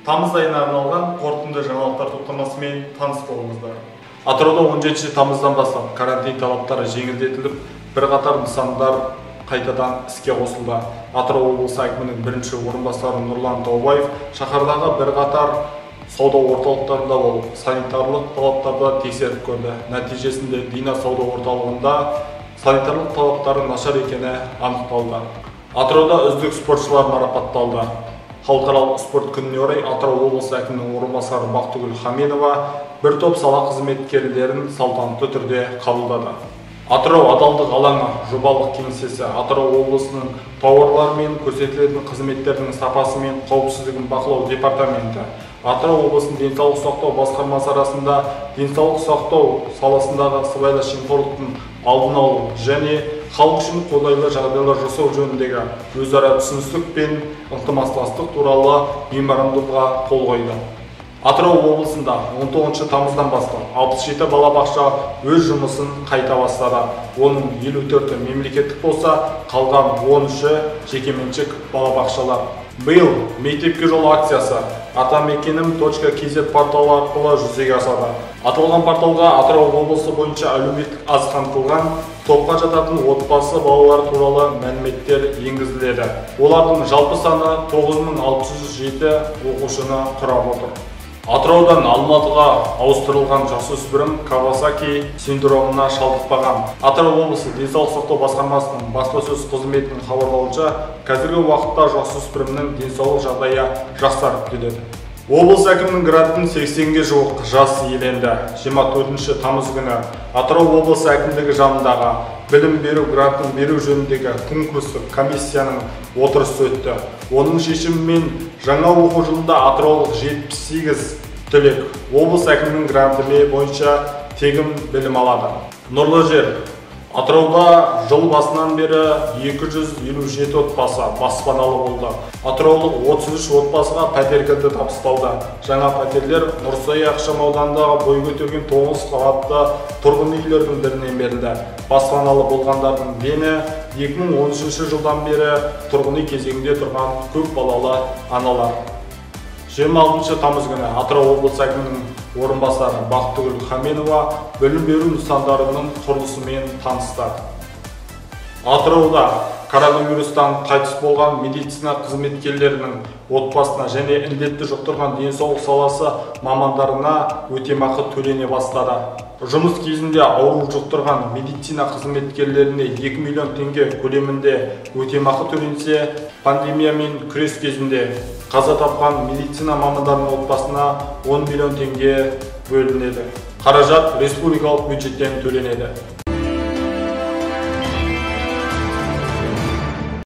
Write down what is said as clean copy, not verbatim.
Тамыз айына арналған қорытынды жаңалықтар топтамасымен таныс болыңыздар. Атырауда 17 тамыздан бастап карантин талаптары жеңілдетіліп, бірқатар нысандар қайтадан іске қосылды. Атырау облысы әкімінің бірінші орынбасары Нұрлан Таубаев шаһардағы бірқатар сауда орталықтарында болып, санитарлық талаптарды тексеріп көрді. Нәтижесінде Дина сауда орталығында санитарлық талаптары нашар екені анықталды. Атырауда үздік спортшылар марапатталды. Халықаралық спорт күніне орай Атырау облысы әкімінің орынбасары Бақтыгүл Хаменова бір топ сала қызметкерлерін салтанатты түрде қабылдады. Атырау адалдық алаңы жобалық кеңсесі Атырау облысының тауарлар мен көрсетілетін қызметтердің сапасы мен қауіпсіздігін бақылау департаменті, Атырау облысының денсаулық сақтау басқармасы арасында денсаулық сақтау саласындағы сыбайлас жемқорлықтың алдын алу және халық үшін қолайлы жағдайлар жасау жөніндегі өзара түсіністік пен ынтымақтастық туралы меморандумға қол қойды. Атырау облысында 19 тамыздан бастап 67 балабақша өз жұмысын қайта бастады. Оның 54-і мемлекеттік болса, қалған 13-і жекеменшік балабақшалар. Биыл мектепке жол акциясы атамекенім.kz порталы арқылы жүзеге асады. Аталған порталға Атырау облысы бойынша әлеуметтік аз қамтылған топқа жататын отбасы балалар туралы мәліметтер енгізіледі. Олардың жалпы саны 9607 оқушыны құрап отыр. Атыраудан Алматыға ауыстырылған жасөспірім Кавасаки синдромына шалдықпаған. Атырау облысы денсаулық сақтау басқармасының баспасөз қызметінің хабарлауынша, қазіргі уақытта жасөспірімнің денсаулық жағдайы жақсарып келеді. Облыс әкімінің грантын 80-ге жуық жас иеленді. 24 тамыз күні Атырау облысы әкімдігі жанындағы білім беру грантын беру жөніндегі конкурстық комиссияның отырысы өтті. Оның шешімімен жаңа оқу жылында атыраулық 78 түлек облыс әкімінің гранты бойынша тегін білім алады. Нұрлы жер Атырауда жыл басынан бері 257 отбасы баспаналы болды. Атыраулық 33 отбасыға пәтер кілті табысталды. Жаңа пәтерлер Нұрсай ықшамауданындағы бой көтерген 9 қабатты тұрғын үйлердің бірінен берілді. Баспаналы болғандардың дені 2013 жылдан бері тұрғын үй кезегінде тұрған көп балалы аналар. 26 тамыз күні Атырау облысы әкімінің орынбасары Бақтыгүл Хаменова білім беру нысандарының құрылысымен танысты. Атырауда коронавирустан қайтыс болған медицина қызметкерлерінің отбасына және індетті жұқтырған денсаулық саласы мамандарына өтемақы төлене бастады. Жұмыс кезінде ауру жұқтырған медицина қызметкерлеріне 2 миллион теңге көлемінде өтемақы төленсе, пандемиямен күрес кезінде қаза тапқан медицина мамандарының отбасына 10 миллион теңге бөлінеді. Қаражат республикалық бюджеттен төленеді.